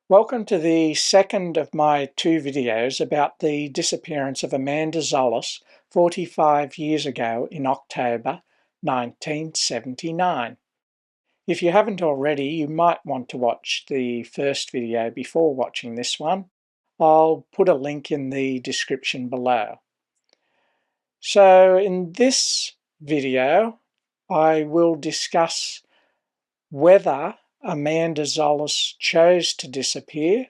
Welcome to the second of my two videos about the disappearance of Amanda Zolis 45 years ago in October 1979. If you haven't already, you might want to watch the first video before watching this one. I'll put a link in the description below. So in this video, I will discuss whether Amanda Zolis chose to disappear,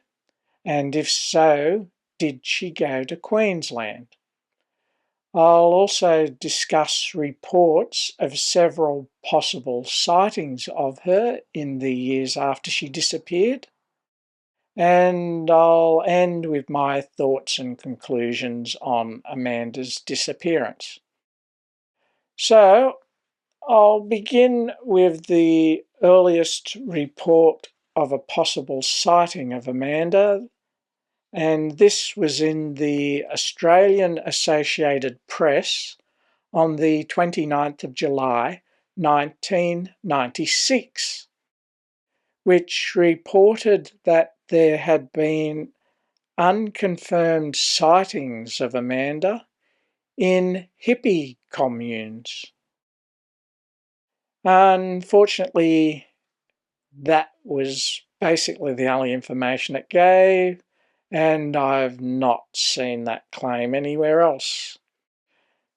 and if so, did she go to Queensland? I'll also discuss reports of several possible sightings of her in the years after she disappeared, and I'll end with my thoughts and conclusions on Amanda's disappearance. So, I'll begin with the earliest report of a possible sighting of Amanda, and this was in the Australian Associated Press on the 29th of July 1996, which reported that there had been unconfirmed sightings of Amanda in hippie communes. Unfortunately, that was basically the only information it gave, and I've not seen that claim anywhere else.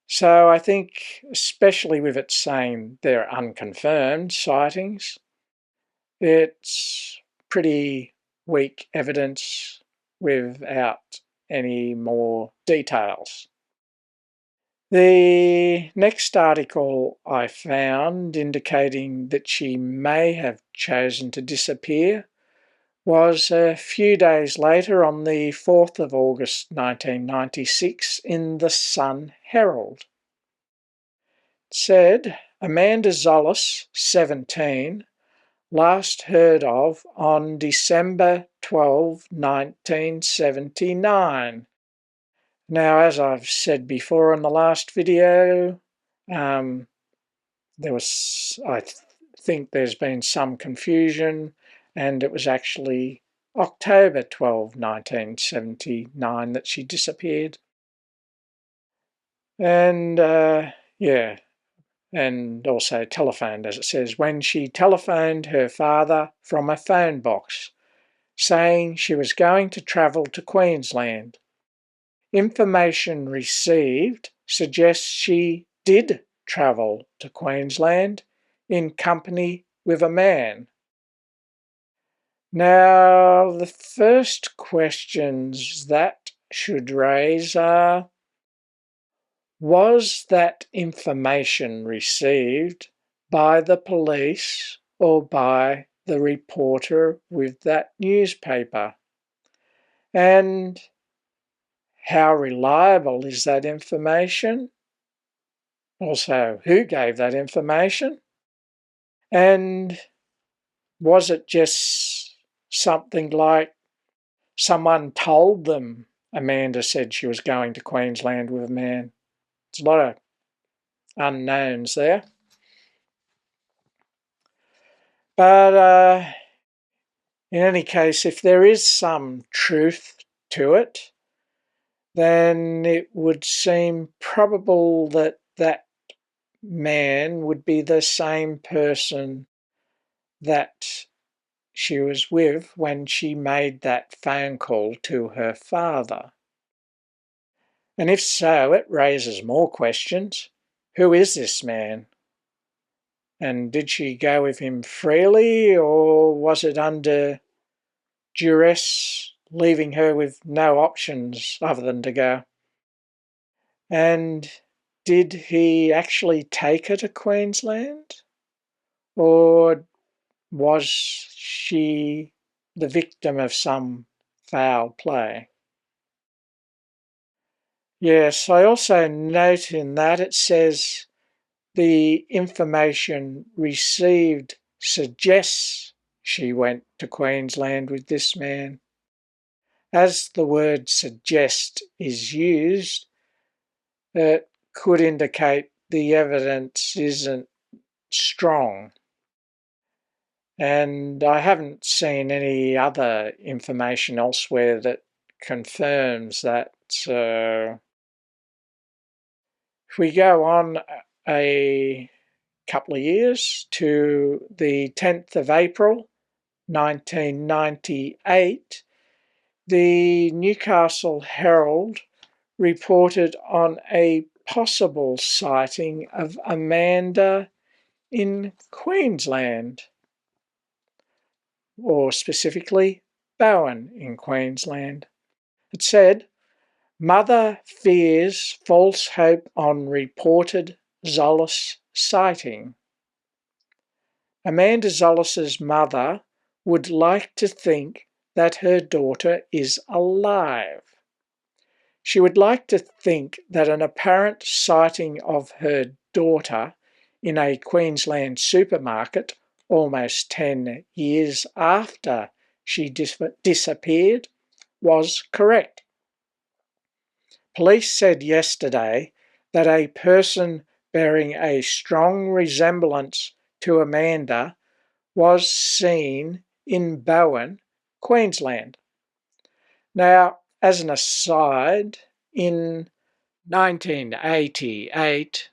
So I think, especially with it saying they're unconfirmed sightings, it's pretty weak evidence without any more details. The next article I found indicating that she may have chosen to disappear was a few days later on the 4th of August 1996 in the Sun Herald. It said, Amanda Zolis, 17, last heard of on December 12, 1979. Now, as I've said before in the last video, I think there's been some confusion, and it was actually October 12, 1979 that she disappeared. And and also telephoned, as it says, when she telephoned her father from a phone box, saying she was going to travel to Queensland. Information received suggests she did travel to Queensland in company with a man. Now, the first questions that should raise are, was that information received by the police or by the reporter with that newspaper? And how reliable is that information? Also, who gave that information? And was it just something like someone told them Amanda said she was going to Queensland with a man? There's a lot of unknowns there. But in any case, if there is some truth to it, then it would seem probable that that man would be the same person that she was with when she made that phone call to her father. And if so, it raises more questions. Who is this man? And did she go with him freely, or was it under duress, leaving her with no options other than to go? And did he actually take her to Queensland? Or was she the victim of some foul play? Yes, I also note in that it says the information received suggests she went to Queensland with this man. As the word suggest is used, it could indicate the evidence isn't strong. and I haven't seen any other information elsewhere that confirms that. If we go on a couple of years to the 10th of April 1998, the Newcastle Herald reported on a possible sighting of Amanda in Queensland, or specifically Bowen in Queensland. It said, "Mother fears false hope on reported Zolis sighting." Amanda Zolis's mother would like to think that her daughter is alive. She would like to think that an apparent sighting of her daughter in a Queensland supermarket almost 10 years after she disappeared was correct. Police said yesterday that a person bearing a strong resemblance to Amanda was seen in Bowen, Queensland. Now, as an aside, in 1988,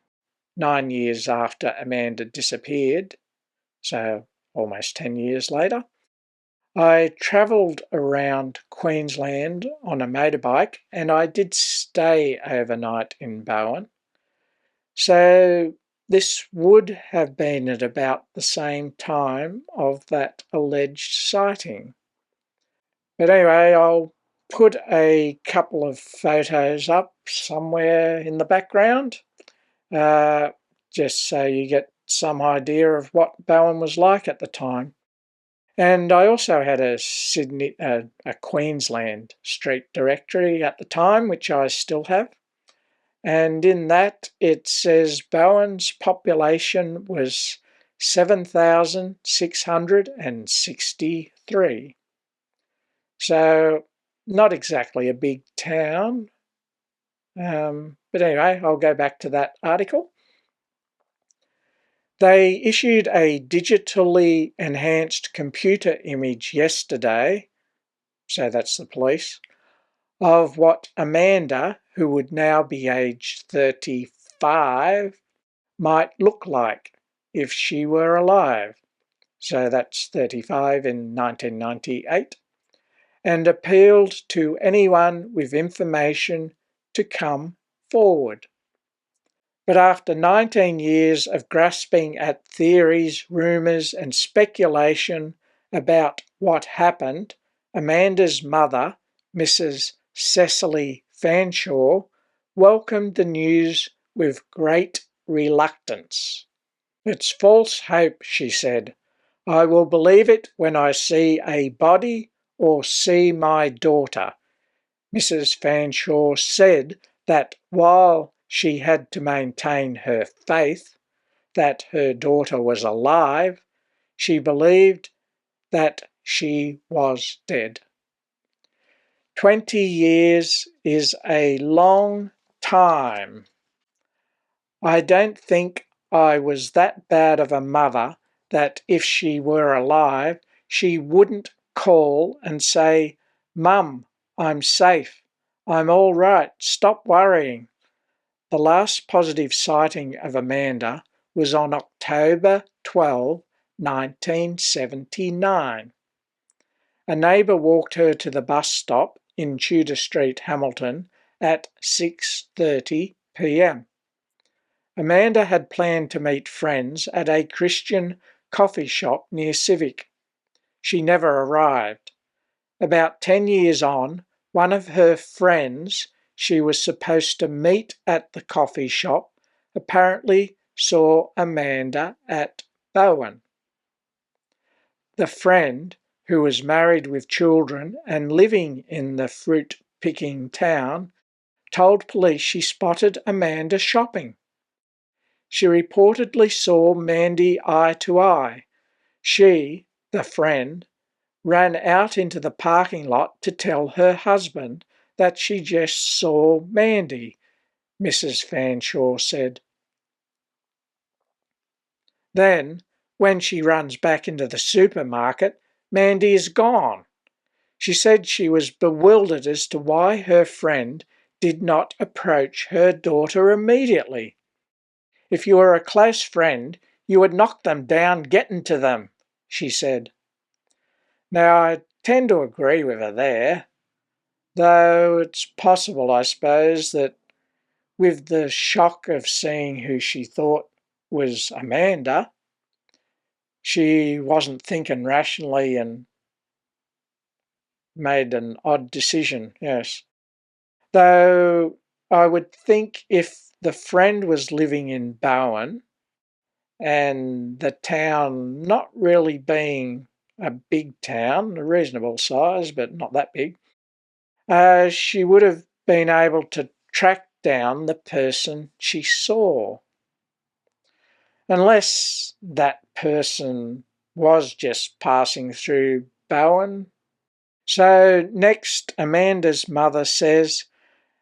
9 years after Amanda disappeared, so almost 10 years later, I travelled around Queensland on a motorbike and I did stay overnight in Bowen. So this would have been at about the same time of that alleged sighting. But anyway, I'll put a couple of photos up somewhere in the background, just so you get some idea of what Bowen was like at the time. And I also had a Queensland street directory at the time, which I still have. And in that it says Bowen's population was 7,663. So not exactly a big town. But anyway, I'll go back to that article. They issued a digitally enhanced computer image yesterday, so that's the police, of what Amanda, who would now be aged 35, might look like if she were alive. So that's 35 in 1998. And appealed to anyone with information to come forward. But after 19 years of grasping at theories, rumours and speculation about what happened, Amanda's mother, Mrs. Cecily Fanshawe, welcomed the news with great reluctance. "It's false hope," she said. "I will believe it when I see a body or see my daughter." Mrs. Fanshawe said that while she had to maintain her faith that her daughter was alive, she believed that she was dead. 20 years is a long time. I don't think I was that bad of a mother that if she were alive, she wouldn't call and say, "Mum, I'm safe. I'm all right. Stop worrying." The last positive sighting of Amanda was on October 12, 1979. A neighbour walked her to the bus stop in Tudor Street, Hamilton at 6:30 p.m. Amanda had planned to meet friends at a Christian coffee shop near Civic. She never arrived. About 10 years on, one of her friends she was supposed to meet at the coffee shop apparently saw Amanda at Bowen. The friend, who was married with children and living in the fruit-picking town, told police she spotted Amanda shopping. She reportedly saw Mandy eye to eye. She, the friend, ran out into the parking lot to tell her husband that she just saw Mandy, Mrs. Fanshawe said. Then, when she runs back into the supermarket, Mandy is gone. She said she was bewildered as to why her friend did not approach her daughter immediately. If you were a close friend, you would knock them down getting to them, she said. Now, I tend to agree with her there, though it's possible, I suppose, that with the shock of seeing who she thought was Amanda, she wasn't thinking rationally and made an odd decision, yes. Though I would think if the friend was living in Bowen and the town not really being a big town, a reasonable size, but not that big, she would have been able to track down the person she saw. Unless that person was just passing through Bowen. So next, Amanda's mother says,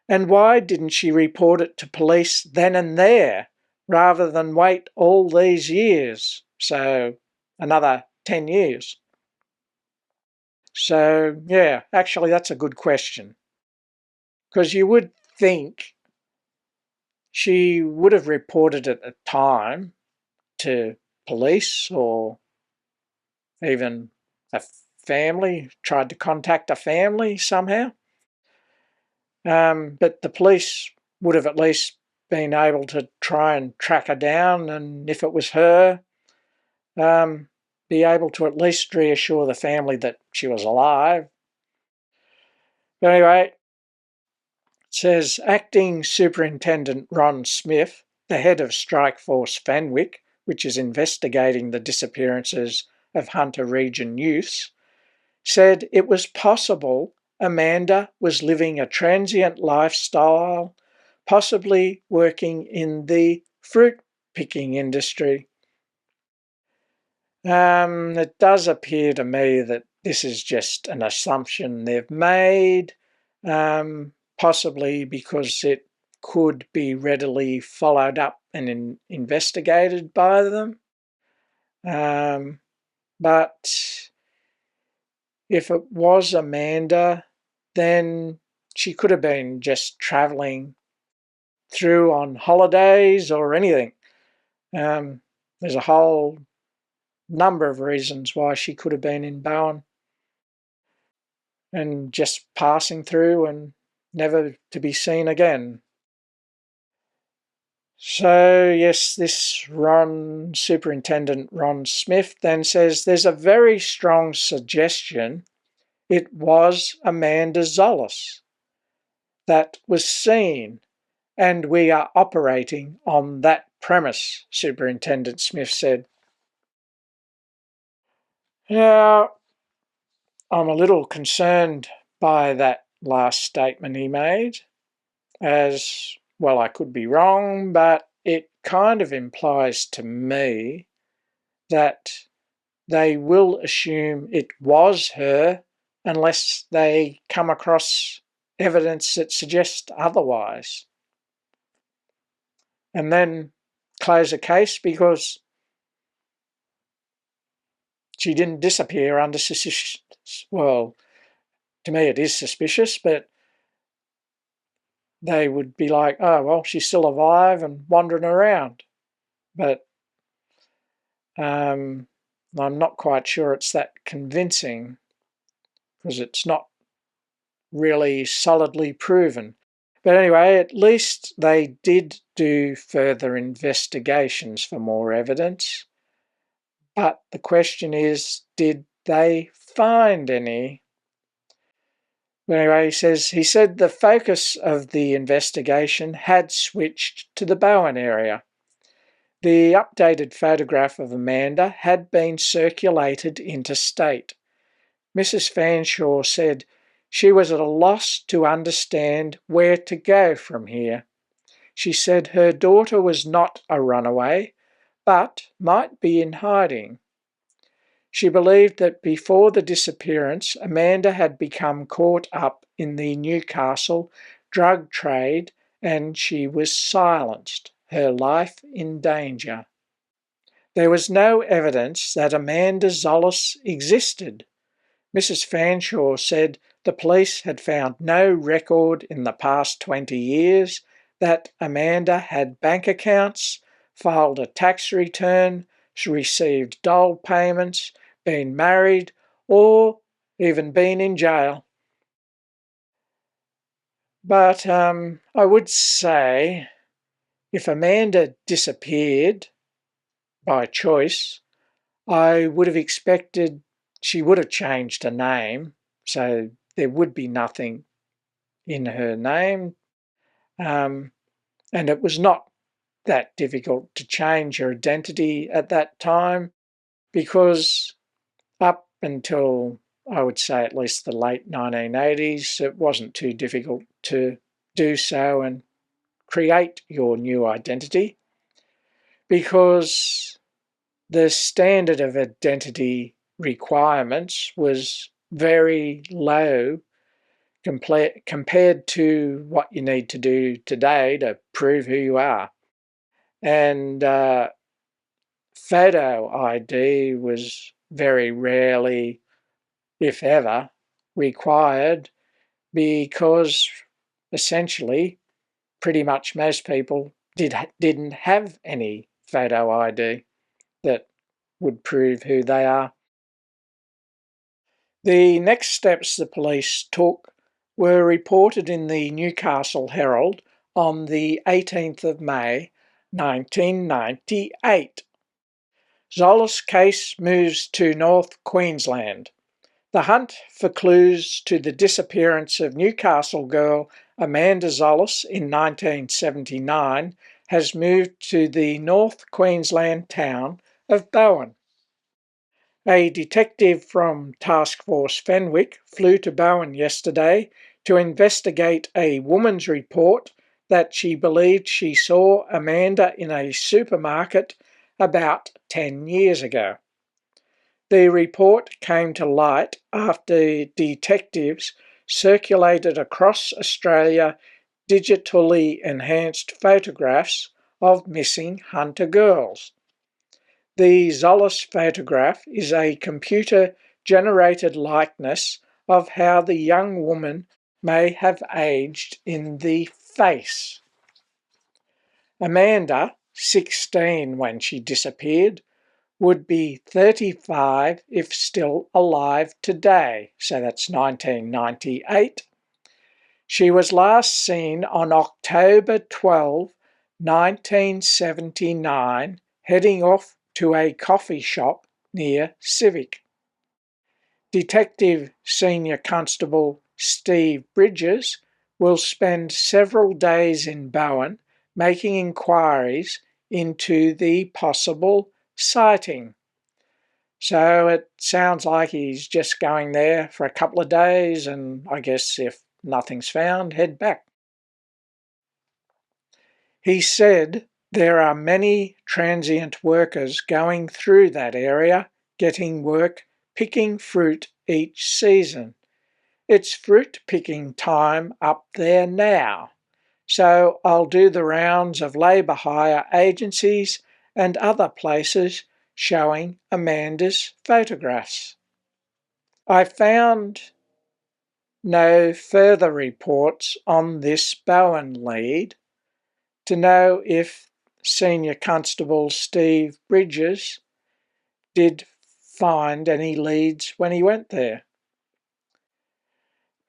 and why didn't she report it to police then and there, rather than wait all these years? So another 10 years. So, yeah, actually that's a good question. Because you would think she would have reported it at the time to police or even a family, tried to contact a family somehow. But the police would have at least been able to try and track her down, and if it was her, be able to at least reassure the family that she was alive. But anyway, it says Acting Superintendent Ron Smith, the head of Strike Force Fanwick, which is investigating the disappearances of Hunter Region youths, said it was possible Amanda was living a transient lifestyle, possibly working in the fruit picking industry. It does appear to me that this is just an assumption they've made, possibly because it could be readily followed up and investigated by them. But if it was Amanda, then she could have been just travelling through on holidays or anything. There's a whole number of reasons why she could have been in Bowen and just passing through and never to be seen again. So yes, this Superintendent Ron Smith then says there's a very strong suggestion it was Amanda Zolis that was seen, and we are operating on that premise, Superintendent Smith said. Now, I'm a little concerned by that last statement he made, as well, I could be wrong, but it kind of implies to me that they will assume it was her unless they come across evidence that suggests otherwise. And then close a case because she didn't disappear under suspicion. Well, to me it is suspicious, but they would be like, oh, well, she's still alive and wandering around. But I'm not quite sure it's that convincing because it's not really solidly proven. But anyway, at least they did do further investigations for more evidence. But the question is, did they find any? Anyway, he said the focus of the investigation had switched to the Bowen area. The updated photograph of Amanda had been circulated interstate. Mrs. Fanshawe said she was at a loss to understand where to go from here. She said her daughter was not a runaway, but might be in hiding. She believed that before the disappearance, Amanda had become caught up in the Newcastle drug trade and she was silenced, her life in danger. There was no evidence that Amanda Zolis existed. Mrs. Fanshawe said the police had found no record in the past 20 years that Amanda had bank accounts, filed a tax return, received dole payments, been married, or even been in jail. But I would say if Amanda disappeared by choice, I would have expected she would have changed her name, so there would be nothing in her name. And it was not that difficult to change her identity at that time because up until, I would say, at least the late 1980s, it wasn't too difficult to do so and create your new identity because the standard of identity requirements was very low compared to what you need to do today to prove who you are. And photo ID was very rarely, if ever, required because essentially pretty much most people didn't have any photo ID that would prove who they are. The next steps the police took were reported in the Newcastle Herald on the 18th of May 1998. Zolis case moves to North Queensland. The hunt for clues to the disappearance of Newcastle girl Amanda Zolis in 1979 has moved to the North Queensland town of Bowen. A detective from Task Force Fenwick flew to Bowen yesterday to investigate a woman's report that she believed she saw Amanda in a supermarket about 10 years ago. The report came to light after detectives circulated across Australia digitally enhanced photographs of missing Hunter girls. The Zolis photograph is a computer-generated likeness of how the young woman may have aged in the face. Amanda, 16 when she disappeared, would be 35 if still alive today, so that's 1998. She was last seen on October 12, 1979, heading off to a coffee shop near Civic. Detective Senior Constable Steve Bridges will spend several days in Bowen making inquiries into the possible sighting. So it sounds like he's just going there for a couple of days and I guess if nothing's found, head back. He said there are many transient workers going through that area, getting work, picking fruit each season. It's fruit picking time up there now, so I'll do the rounds of labour hire agencies and other places showing Amanda's photographs. I found no further reports on this Bowen lead to know if Senior Constable Steve Bridges did find any leads when he went there.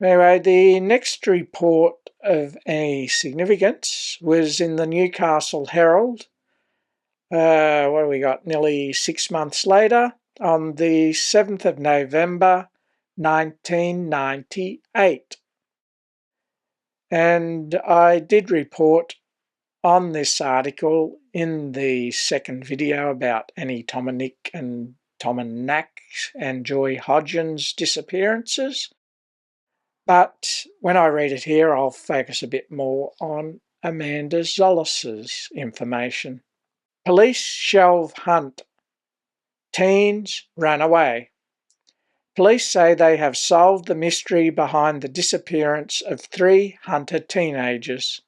Anyway, the next report of any significance was in the Newcastle Herald. What do we got? Nearly 6 months later, on the 7th of November 1998. And I did report on this article in the second video about Annie Tominic and Tominac and Joy Hodgins' disappearances. But when I read it here, I'll focus a bit more on Amanda Zolis' information. Police shelve hunt. Teens run away. Police say they have solved the mystery behind the disappearance of 3 Hunter teenagers.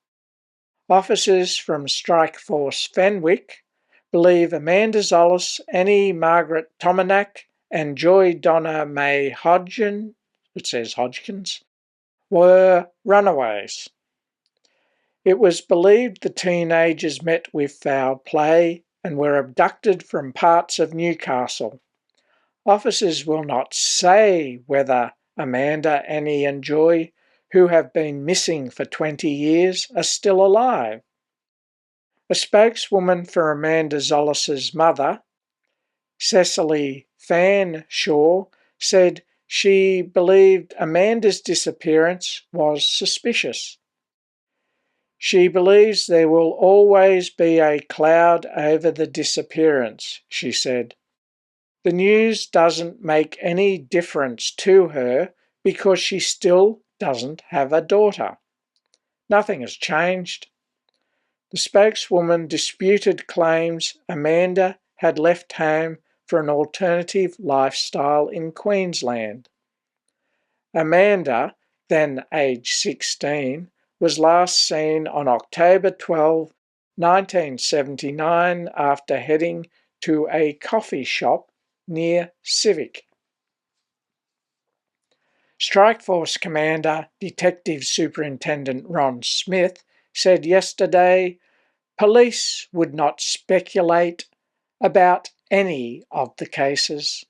Officers from Strike Force Fenwick believe Amanda Zolis, Annie Margaret Tominac, and Joy Donna May Hodgkin, it says Hodgkins, were runaways. It was believed the teenagers met with foul play and were abducted from parts of Newcastle. Officers will not say whether Amanda, Annie and Joy, who have been missing for 20 years, are still alive. A spokeswoman for Amanda Zolis's mother, Cecily Fanshawe, said she believed Amanda's disappearance was suspicious. She believes there will always be a cloud over the disappearance, she said. The news doesn't make any difference to her because she still doesn't have a daughter. Nothing has changed. The spokeswoman disputed claims Amanda had left home for an alternative lifestyle in Queensland. Amanda, then aged 16, was last seen on October 12, 1979 after heading to a coffee shop near Civic. Strikeforce Commander Detective Superintendent Ron Smith said yesterday police would not speculate about any of the cases.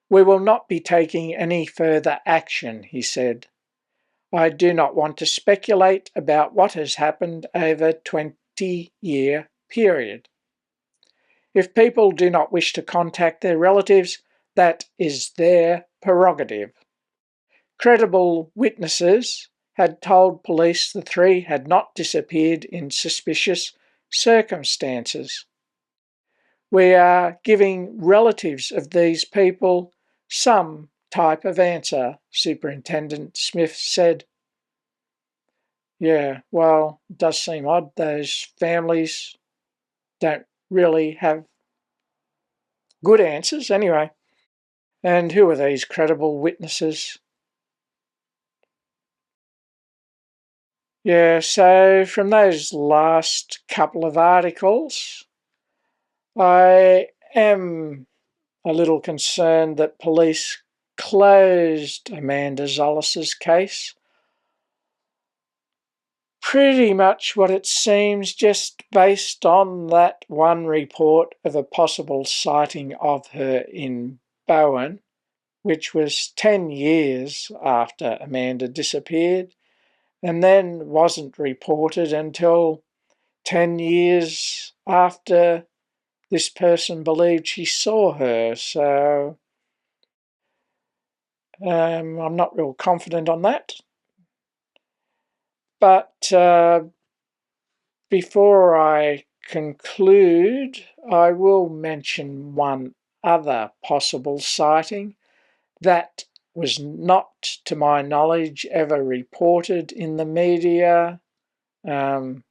We will not be taking any further action, he said. I do not want to speculate about what has happened over a 20-year period. If people do not wish to contact their relatives, that is their prerogative. Credible witnesses had told police the three had not disappeared in suspicious circumstances. We are giving relatives of these people some type of answer, Superintendent Smith said. Yeah, well, it does seem odd. Those families don't really have good answers anyway. And who are these credible witnesses? Yeah, so from those last couple of articles, I am a little concerned that police closed Amanda Zolis's case. Pretty much what it seems, just based on that one report of a possible sighting of her in Bowen, which was 10 years after Amanda disappeared, and then wasn't reported until 10 years after this person believed she saw her. So I'm not real confident on that. But before I conclude, I will mention one other possible sighting that was not, to my knowledge, ever reported in the media. It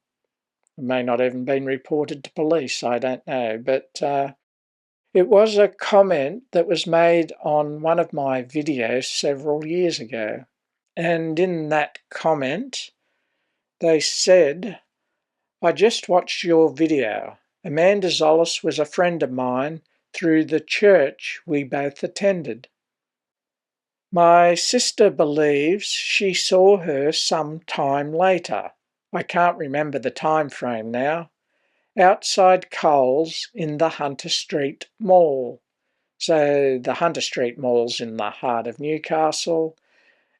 may not even been reported to police, I don't know. But it was a comment that was made on one of my videos several years ago. And in that comment, they said, I just watched your video. Amanda Zolis was a friend of mine through the church we both attended. My sister believes she saw her some time later. I can't remember the time frame now. Outside Coles in the Hunter Street Mall. So the Hunter Street Mall's in the heart of Newcastle,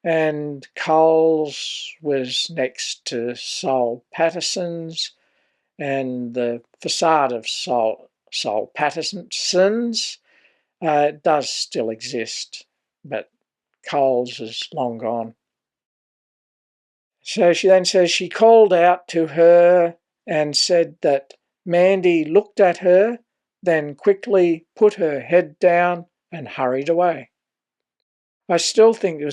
and Coles was next to Sol Patterson's, and the facade of Sol Patterson's does still exist, but Coles is long gone. So she then says she called out to her and said that Mandy looked at her, then quickly put her head down and hurried away. I still think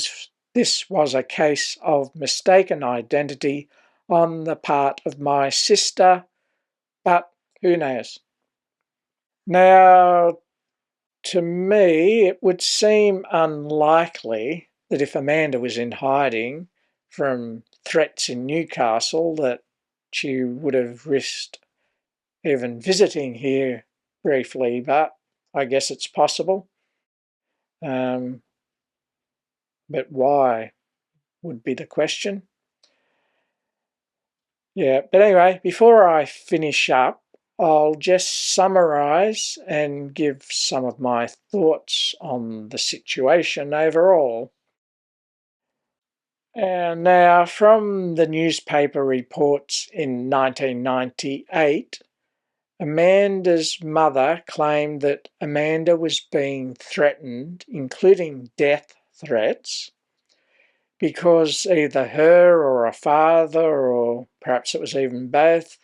this was a case of mistaken identity on the part of my sister, but who knows? Now, to me, it would seem unlikely that if Amanda was in hiding from threats in Newcastle, that she would have risked even visiting here briefly, but I guess it's possible. But why would be the question. Yeah, but anyway, before I finish up, I'll just summarise and give some of my thoughts on the situation overall. And now, from the newspaper reports in 1998, Amanda's mother claimed that Amanda was being threatened, including death threats, because either her or a father, or perhaps it was even both,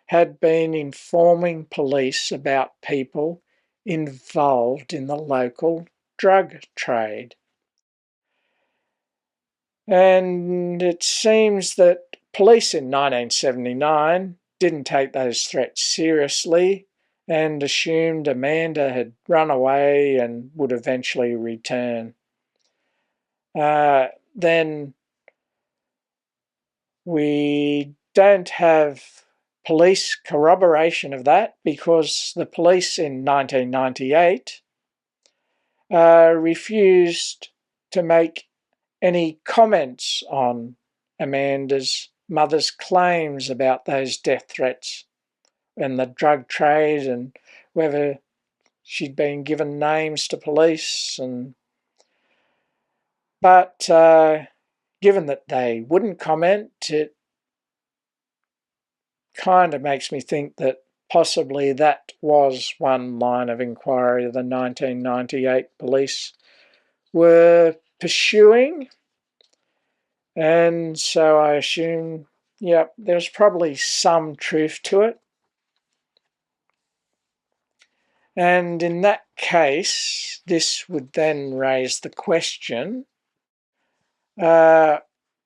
had been informing police about people involved in the local drug trade. And it seems that police in 1979 didn't take those threats seriously and assumed Amanda had run away and would eventually return. Then we don't have police corroboration of that because the police in 1998 refused to make any comments on Amanda's mother's claims about those death threats and the drug trade and whether she'd been given names to police. But given that they wouldn't comment, it kind of makes me think that possibly that was one line of inquiry the 1998 police were pursuing. And so I assume, yeah, there's probably some truth to it. And in that case, this would then raise the question, were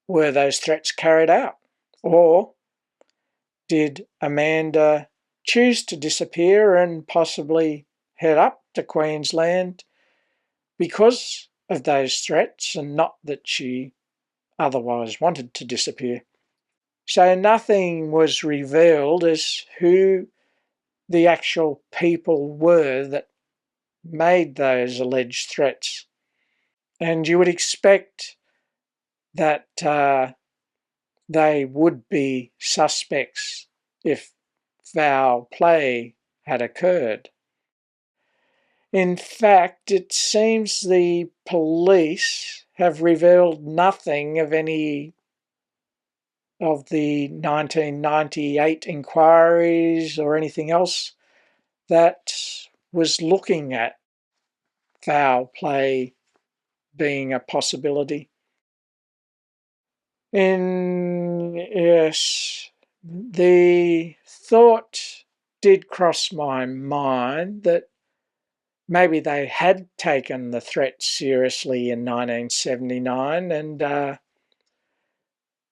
those threats carried out? Or did Amanda choose to disappear and possibly head up to Queensland because of those threats and not that she otherwise wanted to disappear? So nothing was revealed as who the actual people were that made those alleged threats. And you would expect that they would be suspects if foul play had occurred. In fact, it seems the police have revealed nothing of any of the 1998 inquiries or anything else that was looking at foul play being a possibility. Yes, the thought did cross my mind that maybe they had taken the threat seriously in 1979 and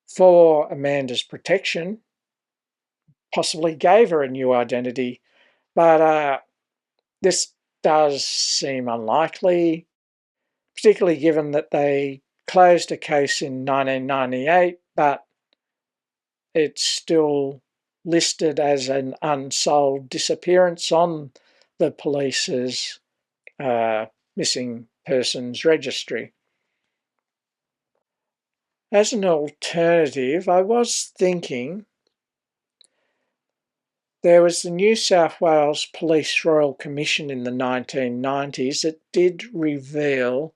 for Amanda's protection, possibly gave her a new identity. But this does seem unlikely, particularly given that they closed a case in 1998, but it's still listed as an unsolved disappearance on the police's missing persons registry. As an alternative, I was thinking there was the New South Wales Police Royal Commission in the 1990s that did reveal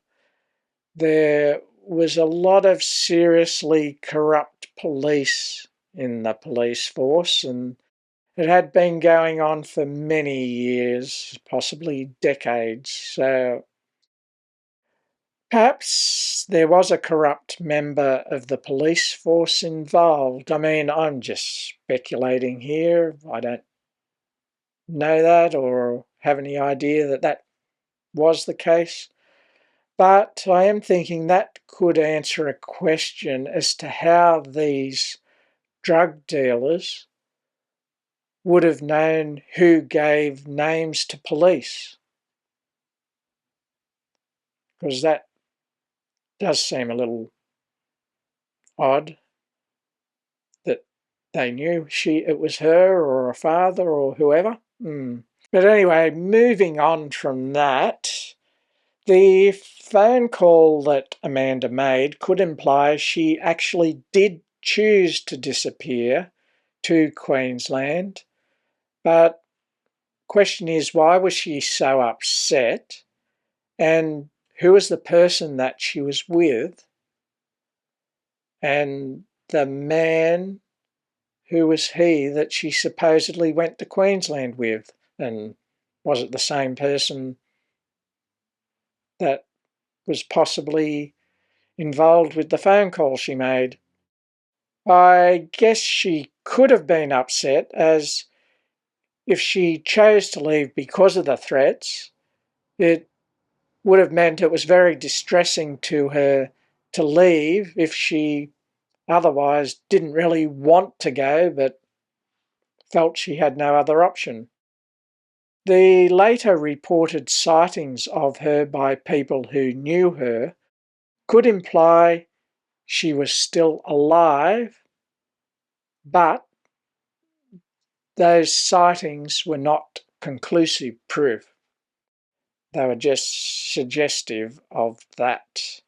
there was a lot of seriously corrupt police in the police force, and it had been going on for many years, possibly decades. So perhaps there was a corrupt member of the police force involved. I mean, I'm just speculating here. I don't know that or have any idea that that was the case. But I am thinking that could answer a question as to how these drug dealers would have known who gave names to police. Because that does seem a little odd that they knew it was her or a father or whoever. But anyway, moving on from that, the phone call that Amanda made could imply she actually did choose to disappear to Queensland, but question is, why was she so upset, and who was the person that she was with, and the man, who was he that she supposedly went to Queensland with, and was it the same person that was possibly involved with the phone call she made? I guess she could have been upset, as if she chose to leave because of the threats, it would have meant it was very distressing to her to leave if she otherwise didn't really want to go but felt she had no other option. The later reported sightings of her by people who knew her could imply she was still alive, but those sightings were not conclusive proof. They were just suggestive of that.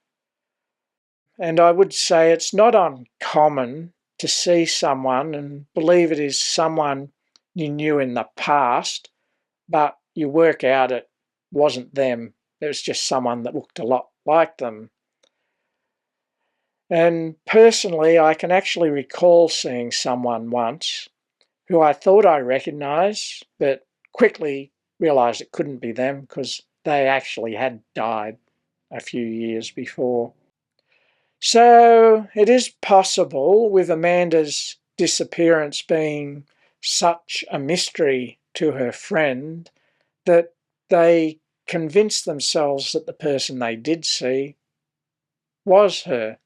And I would say it's not uncommon to see someone and believe it is someone you knew in the past, but you work out it wasn't them. It was just someone that looked a lot like them. And personally, I can actually recall seeing someone once who I thought I recognised, but quickly realised it couldn't be them because they actually had died a few years before. So it is possible, with Amanda's disappearance being such a mystery to her friend, that they convinced themselves that the person they did see was her.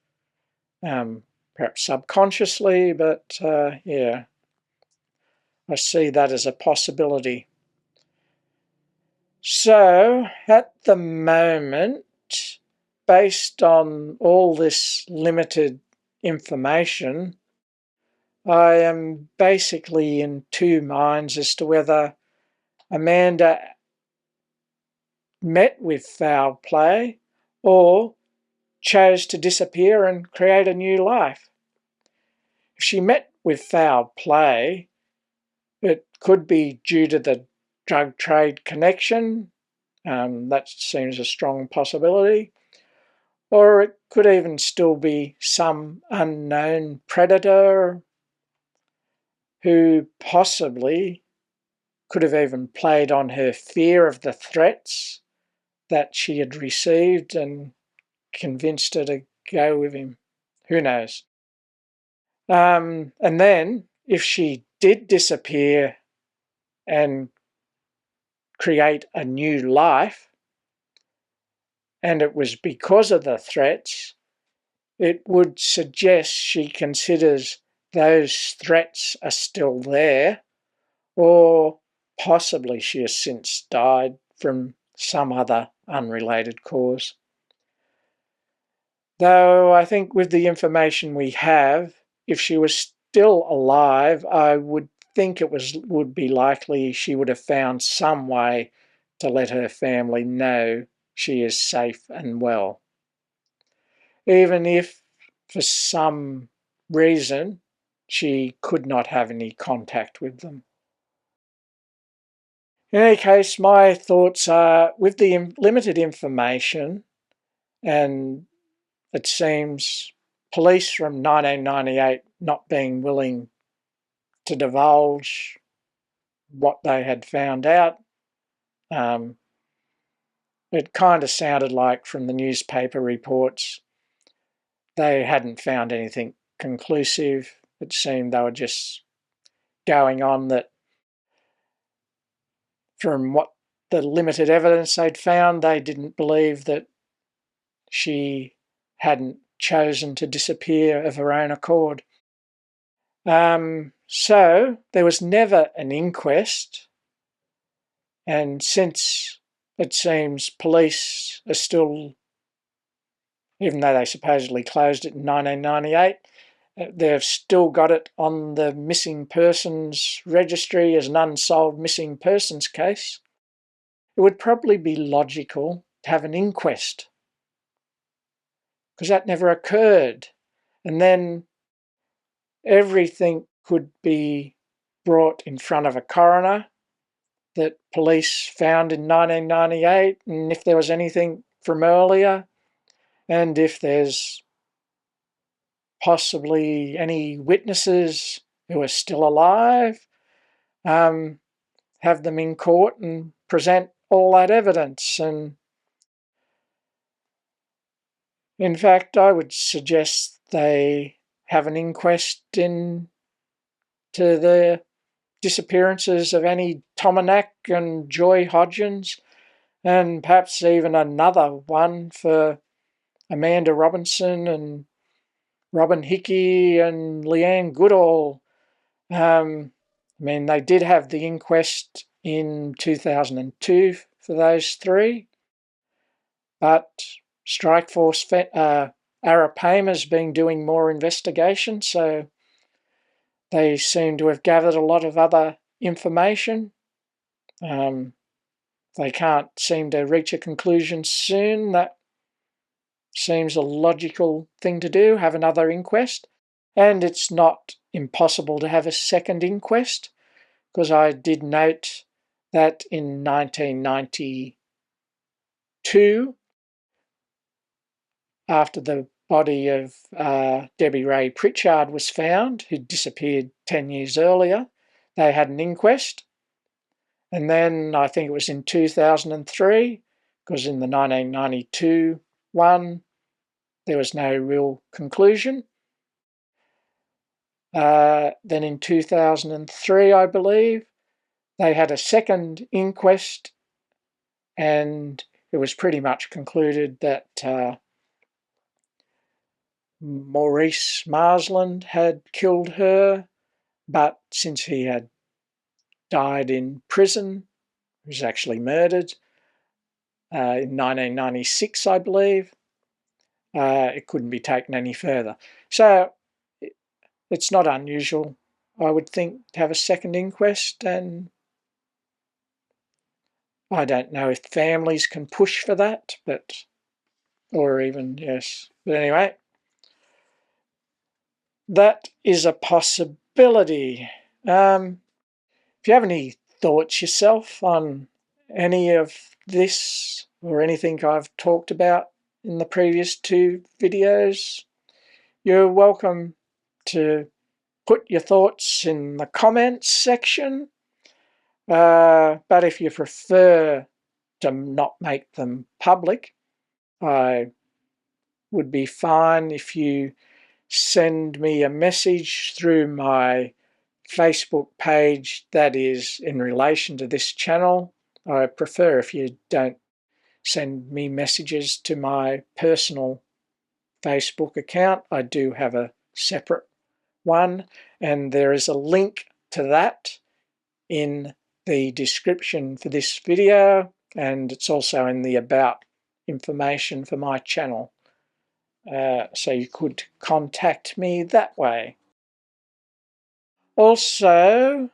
Perhaps subconsciously, but yeah, I see that as a possibility. So at the moment, based on all this limited information, I am basically in two minds as to whether Amanda met with foul play or chose to disappear and create a new life. If she met with foul play, it could be due to the drug trade connection. That seems a strong possibility. Or it could even still be some unknown predator who possibly could have even played on her fear of the threats that she had received and convinced her to go with him. Who knows? And then, if she did disappear and create a new life, and it was because of the threats, it would suggest she considers those threats are still there, or possibly she has since died from some other unrelated cause. Though I think with the information we have, if she was still alive, I would think it would be likely she would have found some way to let her family know she is safe and well. Even if for some reason she could not have any contact with them. In any case, my thoughts are, with the limited information, and it seems police from 1998 not being willing to divulge what they had found out, it kind of sounded like from the newspaper reports they hadn't found anything conclusive. It seemed they were just going on that from what the limited evidence they'd found, they didn't believe that she hadn't chosen to disappear of her own accord. So there was never an inquest, and since it seems police are still, even though they supposedly closed it in 1998, They've still got it on the missing persons registry as an unsolved missing persons case. It would probably be logical to have an inquest, because that never occurred. And then everything could be brought in front of a coroner that police found in 1998, and if there was anything from earlier, and if there's possibly any witnesses who are still alive, have them in court and present all that evidence. And in fact, I would suggest they have an inquest into the disappearances of Annie Tomanak and Joy Hodgins, and perhaps even another one for Amanda Robinson and Robyn Hickie and Leanne Goodall. I mean, they did have the inquest in 2002 for those three, but Strikeforce Arapaima been doing more investigation, so they seem to have gathered a lot of other information. They can't seem to reach a conclusion soon. That seems a logical thing to do, have another inquest. And it's not impossible to have a second inquest, because I did note that in 1992, after the body of Debbie Ray Pritchard was found, who disappeared 10 years earlier, they had an inquest. And then I think it was in 2003, because in the 1992 one, there was no real conclusion. Then in 2003, I believe, they had a second inquest, and it was pretty much concluded that Maurice Marsland had killed her, but since he had died in prison, he was actually murdered in 1996, I believe, it couldn't be taken any further. So it's not unusual, I would think, to have a second inquest, and I don't know if families can push for that, but, or even, yes. But anyway, that is a possibility. If you have any thoughts yourself on any of this or anything I've talked about in the previous two videos, you're welcome to put your thoughts in the comments section. But if you prefer to not make them public, I would be fine if you send me a message through my Facebook page that is in relation to this channel. I prefer if you don't send me messages to my personal Facebook account. I do have a separate one, and there is a link to that in the description for this video, and it's also in the about information for my channel. So you could contact me that way. Also,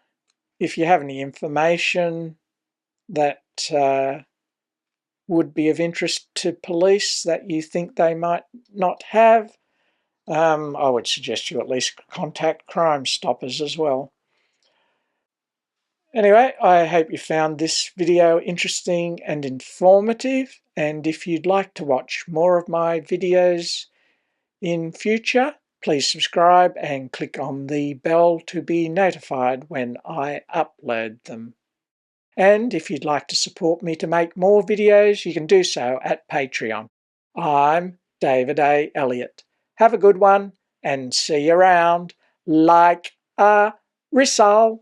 if you have any information that would be of interest to police that you think they might not have, I would suggest you at least contact Crime Stoppers as well. Anyway, I hope you found this video interesting and informative, and if you'd like to watch more of my videos in future, please subscribe and click on the bell to be notified when I upload them. And if you'd like to support me to make more videos, you can do so at Patreon. I'm David A. Elliott. Have a good one and see you around like a risol.